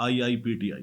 IIPTI।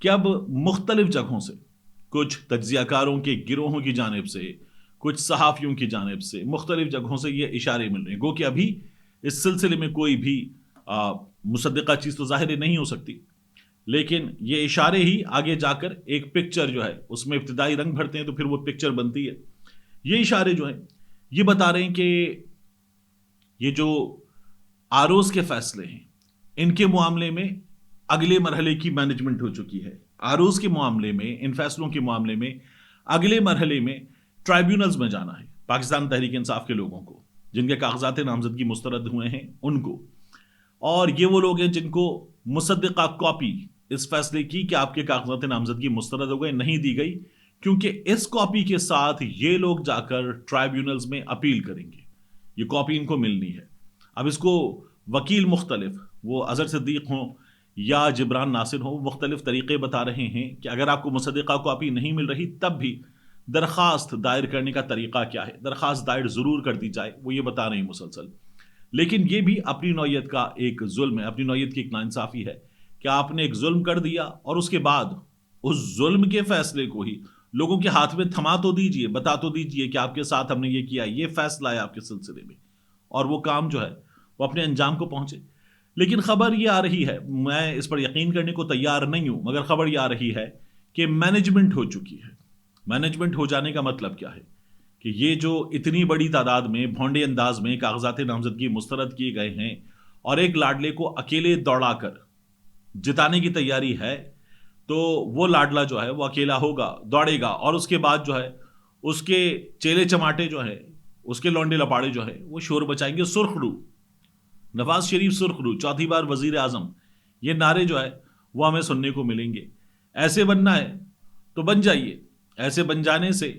کہ اب مختلف جگہوں سے کچھ تجزیہ کاروں کے گروہوں کی جانب سے، کچھ صحافیوں کی جانب سے، مختلف جگہوں سے یہ اشارے مل رہے ہیں، گو کہ ابھی اس سلسلے میں کوئی بھی مصدقہ چیز تو ظاہر نہیں ہو سکتی، لیکن یہ اشارے ہی آگے جا کر ایک پکچر جو ہے اس میں ابتدائی رنگ بھرتے ہیں تو پھر وہ پکچر بنتی ہے۔ یہ اشارے جو ہیں یہ بتا رہے ہیں کہ یہ جو آروز کے فیصلے ہیں ان کے معاملے میں اگلے مرحلے کی مینجمنٹ ہو چکی ہے۔ آروز کے معاملے میں، ان فیصلوں کے معاملے میں اگلے مرحلے میں ٹرائیبیونلز میں جانا ہے، پاکستان تحریک انصاف کے لوگوں کو، جن کے کاغذات نامزدگی مسترد ہوئے ہیں ان کو، اور یہ وہ لوگ ہیں جن کو مصدقہ کاپی اس فیصلے کی کہ آپ کے کاغذات نامزدگی مسترد ہو گئے نہیں دی گئی، کیونکہ اس کاپی کے ساتھ یہ لوگ جا کر ٹرائیبیونلز میں اپیل کریں گے، یہ کاپی ان کو ملنی ہے۔ اب اس کو وکیل مختلف، وہ اظہر صدیق ہوں یا جبران ناصر ہوں، مختلف طریقے بتا رہے ہیں کہ اگر آپ کو مصدقہ کاپی نہیں مل رہی تب بھی درخواست دائر کرنے کا طریقہ کیا ہے، درخواست دائر ضرور کر دی جائے، وہ یہ بتا رہے ہیں مسلسل۔ لیکن یہ بھی اپنی نوعیت کا ایک ظلم ہے، اپنی نوعیت کی ایک ناانصافی ہے کہ آپ نے ایک ظلم کر دیا اور اس کے بعد اس ظلم کے فیصلے کو ہی لوگوں کے ہاتھ میں تھما تو دیجئے، بتا تو دیجئے کہ آپ کے ساتھ ہم نے یہ کیا، یہ فیصلہ ہے آپ کے سلسلے میں، اور وہ کام جو ہے وہ اپنے انجام کو پہنچے۔ لیکن خبر یہ آ رہی ہے، میں اس پر یقین کرنے کو تیار نہیں ہوں، مگر خبر یہ آ رہی ہے کہ مینجمنٹ ہو چکی ہے۔ مینجمنٹ ہو جانے کا مطلب کیا ہے کہ یہ جو اتنی بڑی تعداد میں بھونڈے انداز میں کاغذات نامزدگی مسترد کیے گئے ہیں اور ایک لاڈلے کو اکیلے دوڑا کر جتانے کی تیاری ہے، تو وہ لاڈلا جو ہے وہ اکیلا ہوگا، دوڑے گا، اور اس کے بعد جو ہے اس کے چیلے چماٹے جو ہے، اس کے لونڈے لپاڑے جو ہے وہ شور بچائیں گے۔ سرخ رو، نواز شریف سرخ رو، چوتھی بار وزیر اعظم، یہ نعرے جو ہے وہ ہمیں سننے کو ملیں گے۔ ایسے بننا ہے تو بن جائیے، ایسے بن جانے سے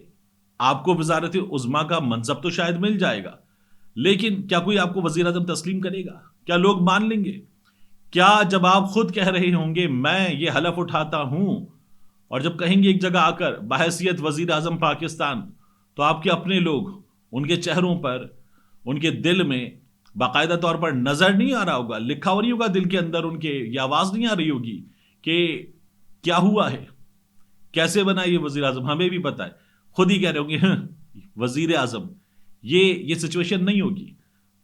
آپ کو وزارت عظمیٰ کا منصب تو شاید مل جائے گا، لیکن کیا کوئی آپ کو وزیر اعظم تسلیم کرے گا؟ کیا لوگ مان لیں گے؟ کیا جب آپ خود کہہ رہے ہوں گے میں یہ حلف اٹھاتا ہوں، اور جب کہیں گے ایک جگہ آ کر بحیثیت وزیر اعظم پاکستان، تو آپ کے اپنے لوگ، ان کے چہروں پر، ان کے دل میں باقاعدہ طور پر نظر نہیں آ رہا ہوگا، لکھا ہو نہیں ہوگا دل کے اندر ان کے، یہ آواز نہیں آ رہی ہوگی کہ کیا ہوا ہے، کیسے بنا یہ وزیر اعظم؟ ہمیں بھی پتا ہے، خود ہی کہہ رہے ہوں گے وزیر اعظم، یہ سچویشن نہیں ہوگی۔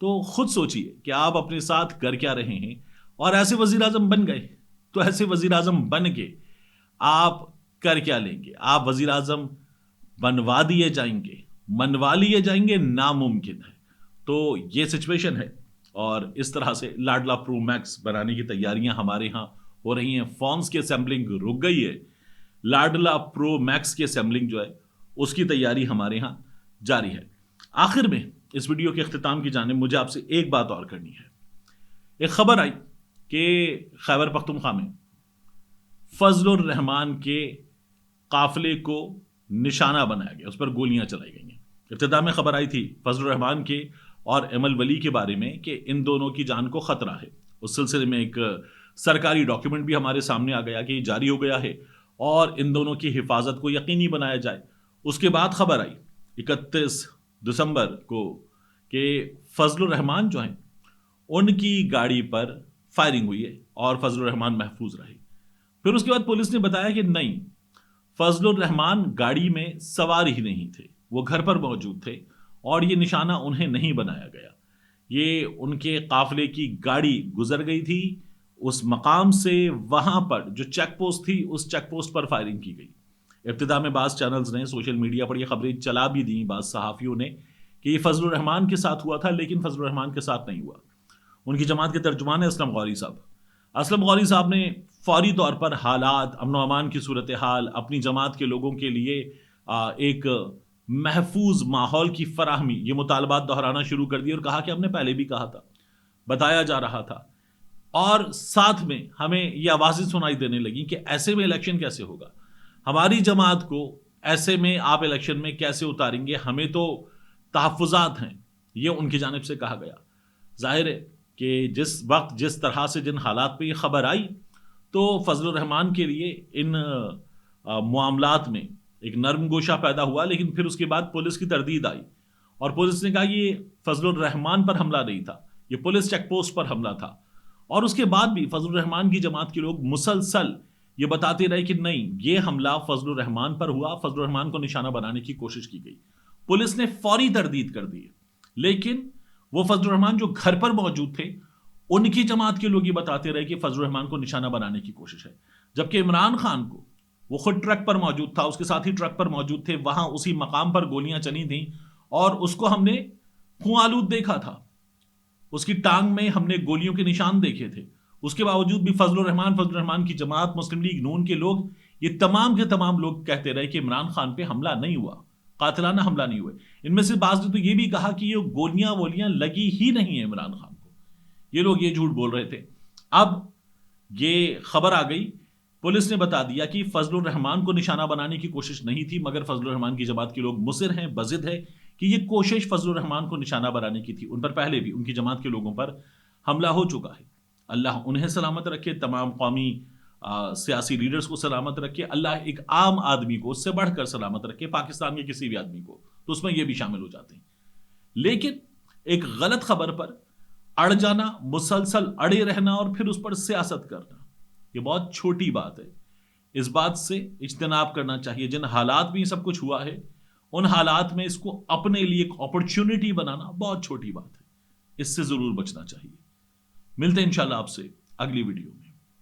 تو خود سوچئے کہ آپ اپنے ساتھ کر کیا رہے ہیں، اور ایسے وزیر اعظم بن گئے تو ایسے وزیر اعظم بن کے آپ کر کیا لیں گے؟ آپ وزیر اعظم بنوا دیے جائیں گے، منوا لیے جائیں گے، ناممکن ہے۔ تو یہ سچویشن ہے، اور اس طرح سے لاڈلا پرو میکس بنانے کی تیاریاں ہمارے ہاں ہو رہی ہیں۔ فونز کی اسمبلنگ رک گئی ہے، لاڈلا پرو میکس کی اسمبلنگ جو ہے اس کی تیاری ہمارے ہاں جاری ہے۔ آخر میں اس ویڈیو کے اختتام کی جانب مجھے آپ سے ایک بات اور کرنی ہے۔ ایک خبر آئی کہ خیبر پختونخوا میں فضل الرحمان کے قافلے کو نشانہ بنایا گیا، اس پر گولیاں چلائی گئی ہیں۔ ابتدا میں خبر آئی تھی فضل الرحمان کے اور ایمل ولی کے بارے میں کہ ان دونوں کی جان کو خطرہ ہے، اس سلسلے میں ایک سرکاری ڈاکیومنٹ بھی ہمارے سامنے آ گیا کہ یہ جاری ہو گیا ہے اور ان دونوں کی حفاظت کو یقینی بنایا جائے۔ اس کے بعد خبر آئی 31 دسمبر کو کہ فضل الرحمان جو ہیں ان کی گاڑی پر فائرنگ ہوئی ہے اور فضل الرحمان محفوظ رہے۔ پھر اس کے بعد پولیس نے بتایا کہ نہیں، فضل الرحمان گاڑی میں سوار ہی نہیں تھے، وہ گھر پر موجود تھے اور یہ نشانہ انہیں نہیں بنایا گیا، یہ ان کے قافلے کی گاڑی گزر گئی تھی اس مقام سے، وہاں پر جو چیک پوسٹ تھی اس چیک پوسٹ پر فائرنگ کی گئی۔ ابتدا میں بعض چینلز نے سوشل میڈیا پر یہ خبریں چلا بھی دیں، بعض صحافیوں نے، کہ یہ فضل الرحمان کے ساتھ ہوا تھا، لیکن فضل الرحمان کے ساتھ نہیں ہوا۔ ان کی جماعت کے ترجمان ہیں اسلم غوری صاحب۔ اسلم غوری صاحب نے فوری طور پر حالات، امن و امان کی صورتحال، اپنی جماعت کے لوگوں کے لیے ایک محفوظ ماحول کی فراہمی، یہ مطالبات دہرانا شروع کر دی اور کہا کہ ہم نے پہلے بھی کہا تھا، بتایا جا رہا تھا، اور ساتھ میں ہمیں یہ آوازیں سنائی دینے لگیں کہ ایسے میں الیکشن کیسے ہوگا، ہماری جماعت کو ایسے میں آپ الیکشن میں کیسے اتاریں گے، ہمیں تو تحفظات ہیں، یہ ان کی جانب سے کہا گیا۔ ظاہر ہے کہ جس وقت جس طرح سے جن حالات پہ یہ خبر آئی تو فضل الرحمان کے لیے ان معاملات میں ایک نرم گوشہ پیدا ہوا، لیکن پھر اس کے بعد پولیس کی تردید آئی اور پولیس نے کہا یہ فضل الرحمان پر حملہ نہیں تھا، یہ پولیس چیک پوسٹ پر حملہ تھا، اور اس کے بعد بھی فضل الرحمان کی جماعت کے لوگ مسلسل یہ بتاتے رہے کہ نہیں، یہ حملہ فضل الرحمان پر ہوا، فضل الرحمان کو نشانہ بنانے کی کوشش کی گئی. پولیس نے فوری تردید کر دی، لیکن وہ فضل الرحمان جو گھر پر موجود تھے ان کی جماعت کے لوگ یہ بتاتے رہے کہ فضل الرحمان کو نشانہ بنانے کی کوشش ہے. جبکہ عمران خان کو، وہ خود ٹرک پر موجود تھا، اس کے ساتھ ہی ٹرک پر موجود تھے، وہاں اسی مقام پر گولیاں چلی تھیں اور اس کو ہم نے خون آلود دیکھا تھا، اس کی ٹانگ میں ہم نے گولیوں کے نشان دیکھے تھے. اس کے باوجود بھی فضل الرحمان کی جماعت، مسلم لیگ نون کے لوگ، یہ تمام کے تمام لوگ کہتے رہے کہ عمران خان پہ حملہ نہیں ہوا، قاتلانہ حملہ نہیں ہوئے. ان میں سے بعض نے تو یہ بھی کہا کہ یہ گولیاں لگی ہی نہیں ہیں عمران خان کو. یہ لوگ یہ جھوٹ بول رہے تھے. اب یہ خبر آ گئی، پولیس نے بتا دیا کہ فضل الرحمان کو نشانہ بنانے کی کوشش نہیں تھی، مگر فضل الرحمان کی جماعت کے لوگ مصر ہیں، بضد ہے کہ یہ کوشش فضل الرحمان کو نشانہ بنانے کی تھی. ان پر پہلے بھی ان کی جماعت کے لوگوں پر حملہ ہو چکا ہے. اللہ انہیں سلامت رکھے، تمام قومی سیاسی لیڈرز کو سلامت رکھے. اللہ ایک عام آدمی کو اس سے بڑھ کر سلامت رکھے، پاکستان کے کسی بھی آدمی کو، تو اس میں یہ بھی شامل ہو جاتے ہیں. لیکن ایک غلط خبر پر اڑ جانا، مسلسل اڑے رہنا اور پھر اس پر سیاست کرنا، یہ بہت چھوٹی بات ہے. اس بات سے اجتناب کرنا چاہیے. جن حالات میں یہ سب کچھ ہوا ہے، ان حالات میں اس کو اپنے لیے ایک اپرچونٹی بنانا بہت چھوٹی بات ہے. اس سے ضرور بچنا چاہیے. ملتے ہیں انشاءاللہ آپ سے اگلی ویڈیو میں.